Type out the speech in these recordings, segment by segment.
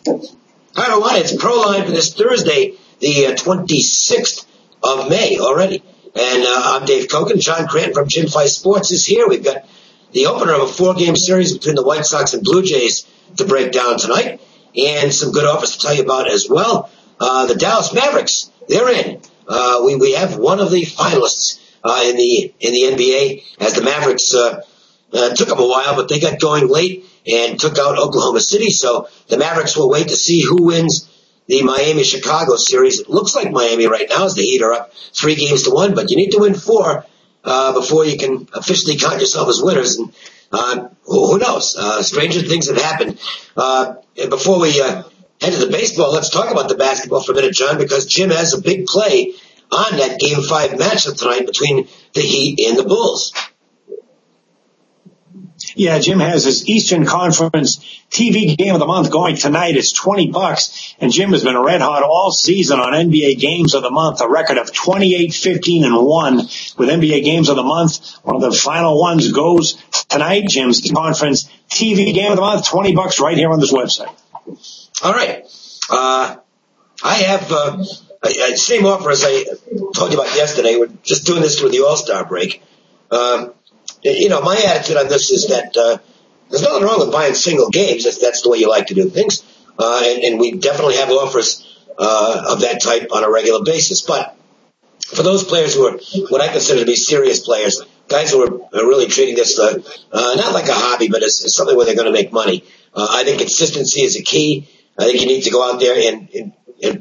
Hi, everyone. It's Proline for this Thursday, the 26th of May already. And I'm Dave Kogan. John Cranton from Jim Fife Sports is here. We've got the opener of a 4-game series between the White Sox and Blue Jays to break down tonight, and some good offers to tell you about as well. The Dallas Mavericks, they're in. We have one of the finalists in the NBA, as the Mavericks took them a while, but they got going late and took out Oklahoma City. So the Mavericks will wait to see who wins the Miami-Chicago series. It looks like Miami right now as the Heat are up 3-1, but you need to win 4 before you can officially count yourself as winners. And who knows? Stranger things have happened. And before we head to the baseball, let's talk about the basketball for a minute, John, because Jim has a big play on that Game 5 matchup tonight between the Heat and the Bulls. Yeah, Jim has his Eastern Conference TV game of the month going tonight. It's $20, and Jim has been red hot all season on NBA games of the month, a record of 28, 15, and 1 with NBA games of the month. One of the final ones goes tonight. Jim's Conference TV game of the month, $20 right here on this website. All right. I have same offer as I told you about yesterday. We're just doing this through the All-Star break. My attitude on this is that there's nothing wrong with buying single games if that's the way you like to do things. And we definitely have offers of that type on a regular basis. But for those players who are what I consider to be serious players, guys who are really treating this not like a hobby, but as something where they're going to make money, I think consistency is a key. I think you need to go out there and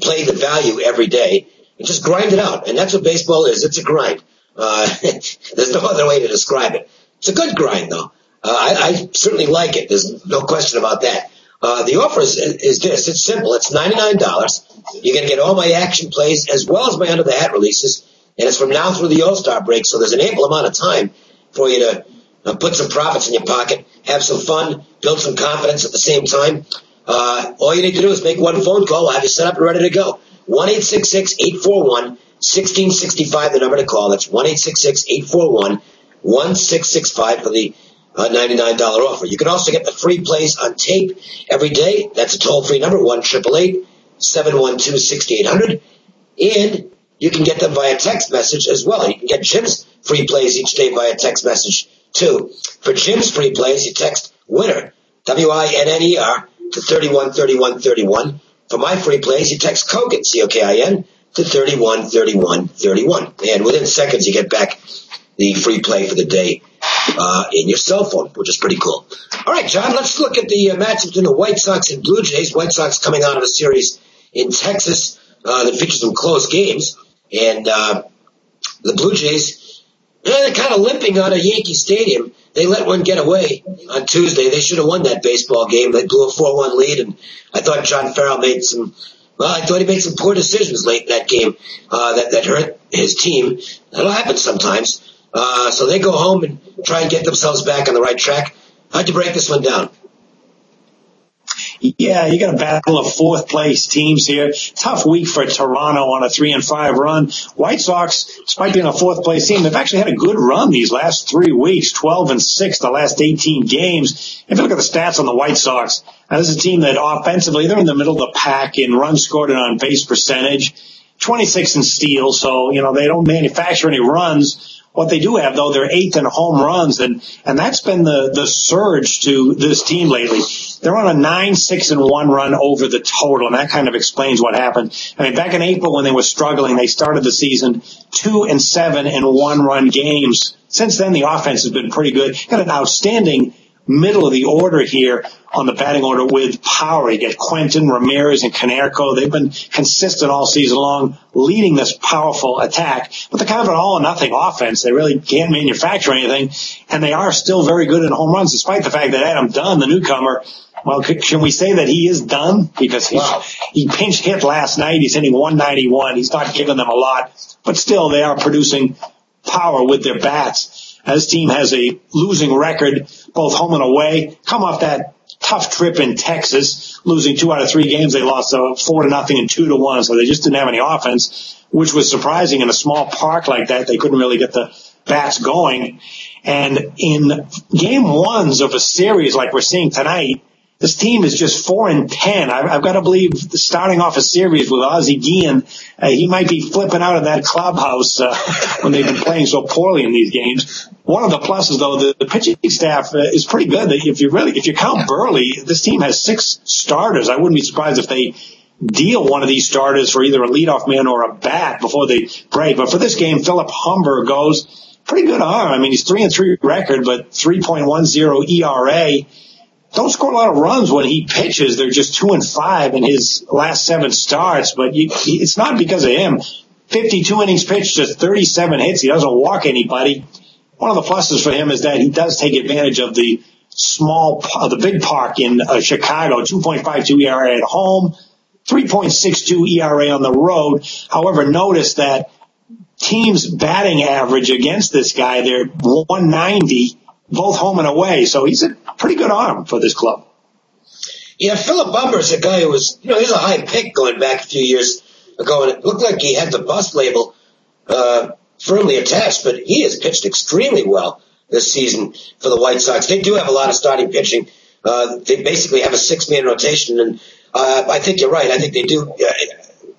play the value every day and just grind it out. And that's what baseball is. It's a grind. There's no other way to describe it. It's a good grind, though. I certainly like it. There's no question about that. The offer is this. It's simple. It's $99. You're going to get all my action plays as well as my under-the-hat releases, and it's from now through the All-Star break, so there's an ample amount of time for you to put some profits in your pocket, have some fun, build some confidence at the same time. All you need to do is make one phone call. We'll have you set up and ready to go. 1-866-841-1665, the number to call. That's 1-866-841-1665 for the $99 offer. You can also get the free plays on tape every day. That's a toll-free number, 1-888-712-6800. And you can get them via text message as well. You can get Jim's free plays each day via text message, too. For Jim's free plays, you text WINNER, WINNER, to 313131. For my free plays, you text Kogan, COKIN, to 313131. And within seconds, you get back the free play for the day in your cell phone, which is pretty cool. All right, John, let's look at the matchup between the White Sox and Blue Jays. White Sox coming out of a series in Texas that features some close games. And the Blue Jays, they're kind of limping out of Yankee Stadium. They let one get away on Tuesday. They should have won that baseball game. They blew a 4-1 lead, and I thought John Farrell made some poor decisions late in that game that hurt his team. That'll happen sometimes. So they go home and try and get themselves back on the right track. How'd you break this one down? Yeah, you got a battle of fourth-place teams here. Tough week for Toronto on a 3-5 run. White Sox, despite being a fourth-place team, they've actually had a good run these last 3 weeks, 12-6 the last 18 games. If you look at the stats on the White Sox, this is a team that offensively, they're in the middle of the pack in runs scored and on-base percentage, 26 in steals, so, they don't manufacture any runs. What they do have, though, they're 8th in home runs, and that's been the surge to this team lately. They're on a 9-6-1 run over the total, and that kind of explains what happened. Back in April when they were struggling, they started the season 2-7 in one-run games. Since then, the offense has been pretty good. Got an outstanding middle of the order here on the batting order with power. You get Quentin, Ramirez, and Canerco. They've been consistent all season long, leading this powerful attack. But they're kind of an all-or-nothing offense. They really can't manufacture anything, and they are still very good in home runs, despite the fact that Adam Dunn, the newcomer, well, can we say that he is done? Because he pinch hit last night. He's hitting 191. He's not giving them a lot, but still they are producing power with their bats. This team has a losing record, both home and away. Come off that tough trip in Texas, losing 2 out of 3 games. They lost 4-0 and 2-1, so they just didn't have any offense, which was surprising in a small park like that. They couldn't really get the bats going. And in game ones of a series like we're seeing tonight, This team is just 4-10. I've got to believe starting off a series with Ozzie Guillen, he might be flipping out of that clubhouse when they've been playing so poorly in these games. One of the pluses, though, the pitching staff is pretty good. If you count Burley, this team has 6 starters. I wouldn't be surprised if they deal one of these starters for either a leadoff man or a bat before they break. But for this game, Philip Humber goes. Pretty good arm. I mean, he's 3-3 record, but 3.10 ERA. Don't score a lot of runs when he pitches. They're just 2-5 in his last 7 starts, but it's not because of him. 52 innings pitched, just 37 hits. He doesn't walk anybody. One of the pluses for him is that he does take advantage of the big park in Chicago. 2.52 ERA at home, 3.62 ERA on the road. However, notice that team's batting average against this guy, they're 190, both home and away. So he's a pretty good arm for this club. Yeah, Philip Humber's a guy who was, he's a high pick going back a few years ago, and it looked like he had the bust label firmly attached, but he has pitched extremely well this season for the White Sox. They do have a lot of starting pitching. They basically have a 6-man rotation, and I think you're right. I think they do.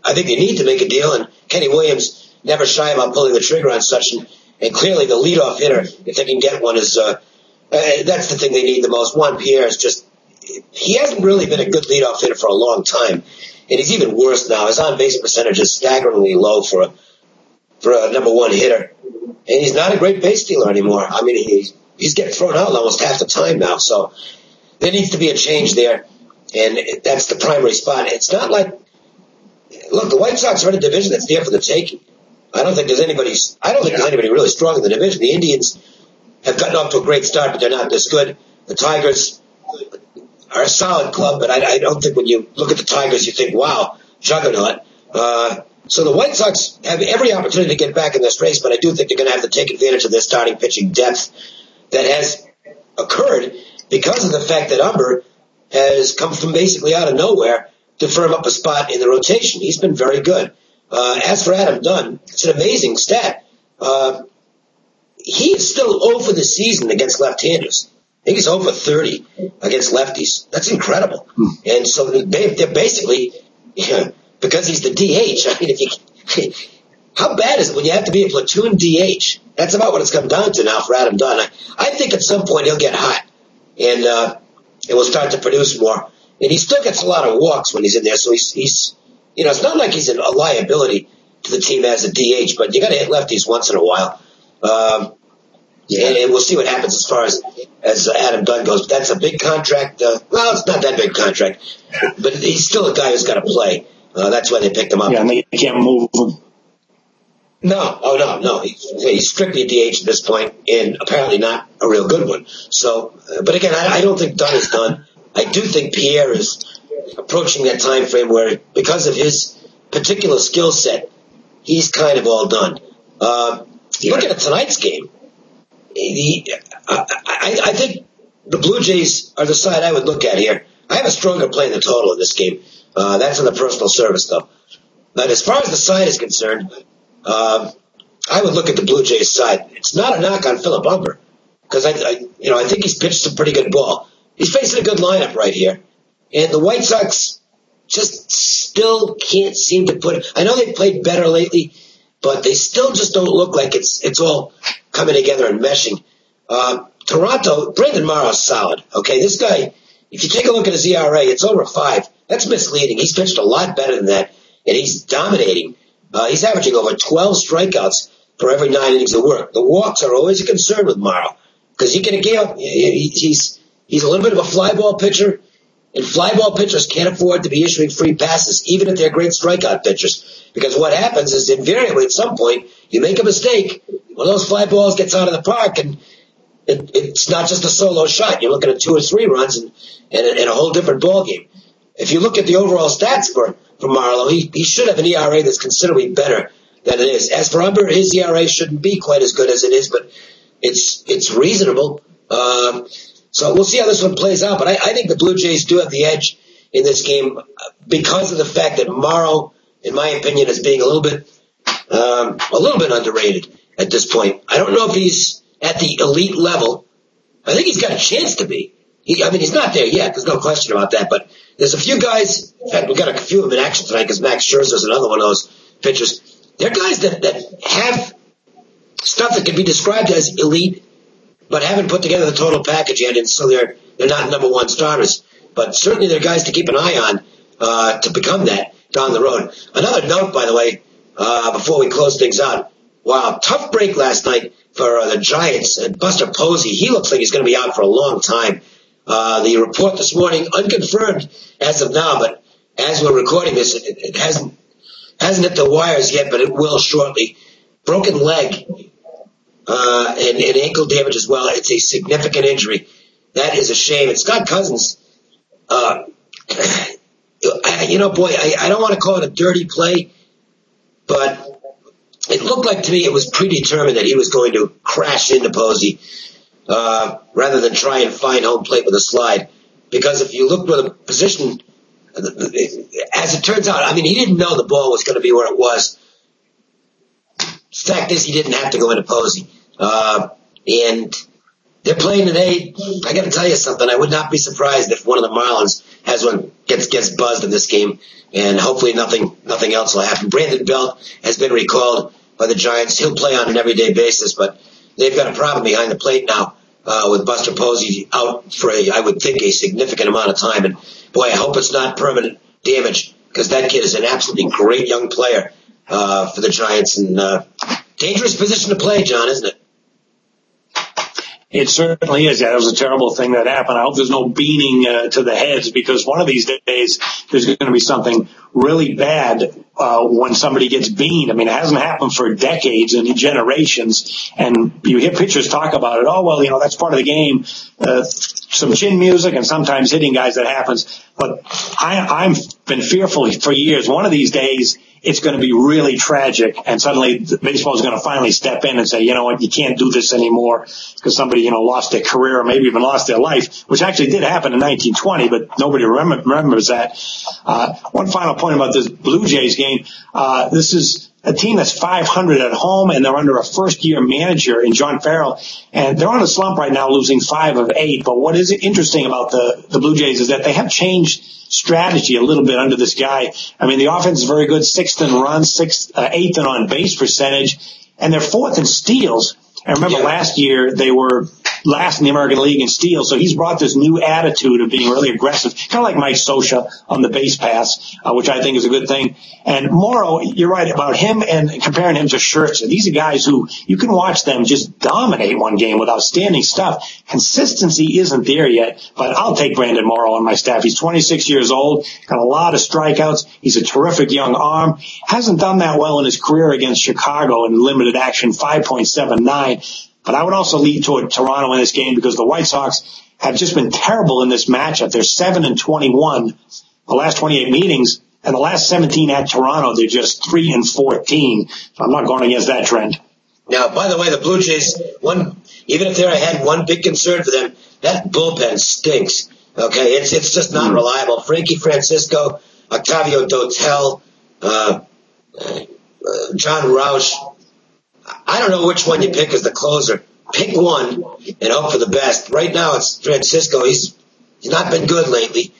I think they need to make a deal, and Kenny Williams never shy about pulling the trigger on such, and clearly the leadoff hitter, if they can get one, is that's the thing they need the most. Juan Pierre is just, he hasn't really been a good leadoff hitter for a long time, and he's even worse now. His on-base percentage is staggeringly low for a number 1 hitter, and he's not a great base stealer anymore. I mean, he's getting thrown out almost half the time now, so there needs to be a change there, and that's the primary spot. It's not like, look, the White Sox are in a division that's there for the taking. I don't think there's anybody really strong in the division. The Indians have gotten off to a great start, but they're not this good. The Tigers are a solid club, but I don't think when you look at the Tigers, you think, wow, juggernaut. So the White Sox have every opportunity to get back in this race, but I do think they're going to have to take advantage of their starting pitching depth that has occurred because of the fact that Humber has come from basically out of nowhere to firm up a spot in the rotation. He's been very good. As for Adam Dunn, it's an amazing stat. He is still 0 for the season against left-handers. I think he's 0 for 30 against lefties. That's incredible. And so they're basically, because he's the DH, I mean, how bad is it when you have to be a platoon DH? That's about what it's come down to now for Adam Dunn. I think at some point he'll get hot and it will start to produce more. And he still gets a lot of walks when he's in there, so he's it's not like he's a liability to the team as a DH, but you got to hit lefties once in a while. And we'll see what happens as far as Adam Dunn goes. But that's a big contract. Well, it's not that big contract, but he's still a guy who's got to play. That's why they picked him up. Yeah, and they can't move him. No. He's strictly a DH at this point, and apparently not a real good one. So, but again, I don't think Dunn is done. I do think Pierre is approaching that time frame where, because of his particular skill set, he's kind of all done. Looking at tonight's game, I think the Blue Jays are the side I would look at here. I have a stronger play in the total in this game. That's on the personal service, though. But as far as the side is concerned, I would look at the Blue Jays side. It's not a knock on Philip Humber, because I think he's pitched some pretty good ball. He's facing a good lineup right here. And the White Sox just still can't seem to put it. I know they've played better lately, but they still just don't look like it's all coming together and meshing. Toronto, Brandon Morrow's solid. Okay, this guy, if you take a look at his ERA, it's over 5. That's misleading. He's pitched a lot better than that, and he's dominating. He's averaging over 12 strikeouts for every 9 innings of work. The walks are always a concern with Morrow, because he's a little bit of a fly ball pitcher, and fly ball pitchers can't afford to be issuing free passes, even if they're great strikeout pitchers, because what happens is invariably at some point you make a mistake, one of those fly balls gets out of the park, and it's not just a solo shot. You're looking at 2 or 3 runs and a whole different ball game. If you look at the overall stats for Marlowe, he should have an ERA that's considerably better than it is. As for Humber, his ERA shouldn't be quite as good as it is, but it's reasonable. So we'll see how this one plays out. But I think the Blue Jays do have the edge in this game because of the fact that Morrow, in my opinion, is being a little bit underrated at this point. I don't know if he's at the elite level. I think he's got a chance to be. He's not there yet. There's no question about that. But there's a few guys. In fact, we got a few of them in action tonight because Max Scherzer's another one of those pitchers. They're guys that have stuff that can be described as elite, but haven't put together the total package yet, and so they're not number one starters. But certainly they're guys to keep an eye on to become that down the road. Another note, by the way, before we close things out. Wow, tough break last night for the Giants. And Buster Posey, he looks like he's going to be out for a long time. The report this morning, unconfirmed as of now, but as we're recording this, it hasn't hit the wires yet, but it will shortly. Broken leg and ankle damage as well. It's a significant injury. That is a shame. And Scott Cousins, I don't want to call it a dirty play, but it looked like to me it was predetermined that he was going to crash into Posey rather than try and find home plate with a slide. Because if you look with a position, as it turns out, he didn't know the ball was going to be where it was. Fact is, he didn't have to go into Posey. And they're playing today. I got to tell you something. I would not be surprised if one of the Marlins gets buzzed in this game, and hopefully nothing else will happen. Brandon Belt has been recalled by the Giants. He'll play on an everyday basis, but they've got a problem behind the plate now with Buster Posey out for I would think a significant amount of time. And boy, I hope it's not permanent damage, because that kid is an absolutely great young player for the Giants, and dangerous position to play, John, isn't it? It certainly is. Yeah, it was a terrible thing that happened. I hope there's no beaning to the heads, because one of these days there's going to be something really bad when somebody gets beaned. It hasn't happened for decades and generations, and you hear pitchers talk about it. Oh, well, that's part of the game. Some chin music and sometimes hitting guys, that happens. But I've been fearful for years. One of these days it's going to be really tragic, and suddenly baseball is going to finally step in and say, you know what, you can't do this anymore, because somebody, lost their career or maybe even lost their life, which actually did happen in 1920, but nobody remembers that. One final point about this Blue Jays game. This is a team that's 500 at home, and they're under a first-year manager in John Farrell, and they're on a slump right now, losing 5 of 8. But what is interesting about the Blue Jays is that they have changed strategy a little bit under this guy. The offense is very good, 6th in runs, 8th in on-base percentage, and they're 4th in steals. And remember, last year they were last in the American League in steals, so he's brought this new attitude of being really aggressive, kind of like Mike Scioscia on the base pass, which I think is a good thing. And Morrow, you're right about him and comparing him to Scherzer. These are guys who you can watch them just dominate one game with outstanding stuff. Consistency isn't there yet, but I'll take Brandon Morrow on my staff. He's 26 years old, got a lot of strikeouts. He's a terrific young arm. Hasn't done that well in his career against Chicago in limited action, 5.79. But I would also lead toward Toronto in this game, because the White Sox have just been terrible in this matchup. They're 7-21 the last 28 meetings, and the last 17 at Toronto, they're just 3-14. So I'm not going against that trend. Now, by the way, the Blue Jays, even if they're ahead, one big concern for them, that bullpen stinks. Okay, it's just not reliable. Frankie Francisco, Octavio Dotel, John Roush. I don't know which one you pick as the closer. Pick one and hope for the best. Right now it's Francisco. He's not been good lately.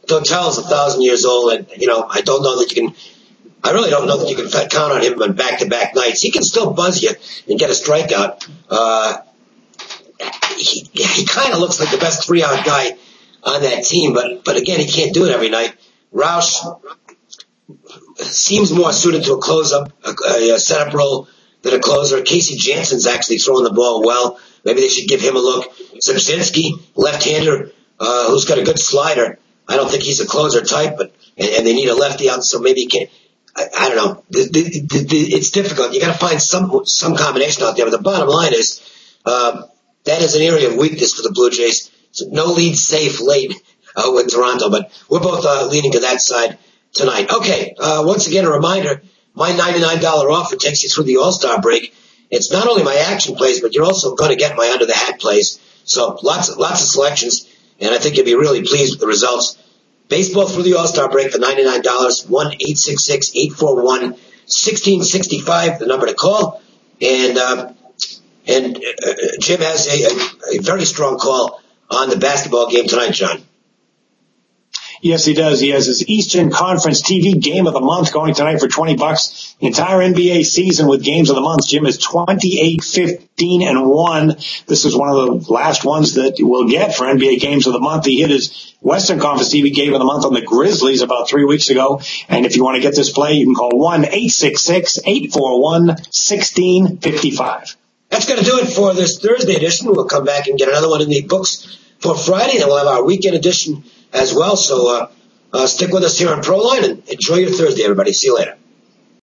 Dotel's 1,000 years old, and I don't know that you can. I really don't know that you can count on him on back-to-back nights. He can still buzz you and get a strikeout. He kind of looks like the best 3-out guy on that team, but again, he can't do it every night. Roush seems more suited to a close-up, a setup role than a closer. Casey Jansen's actually throwing the ball well. Maybe they should give him a look. Zabzinski, left-hander, who's got a good slider. I don't think he's a closer type, and they need a lefty out, so maybe he can't. I don't know. It's difficult. You got to find some combination out there. But the bottom line is that is an area of weakness for the Blue Jays. So no lead safe late with Toronto, but we're both leaning to that side tonight. Okay. Once again, a reminder. My $99 offer takes you through the All-Star break. It's not only my action plays, but you're also going to get my under the hat plays. So lots of selections, and I think you'll be really pleased with the results. Baseball through the All-Star break for $99. 1-866-841-1665, the number to call. And Jim has a very strong call on the basketball game tonight, John. Yes, he does. He has his Eastern Conference TV Game of the Month going tonight for $20. The entire NBA season with Games of the Month, Jim, is 28-15-1. This is one of the last ones that we'll get for NBA Games of the Month. He hit his Western Conference TV Game of the Month on the Grizzlies about 3 weeks ago. And if you want to get this play, you can call 1-866-841-1655. That's going to do it for this Thursday edition. We'll come back and get another one in the books for Friday, and we'll have our weekend edition as well. So stick with us here on Proline and enjoy your Thursday, everybody. See you later.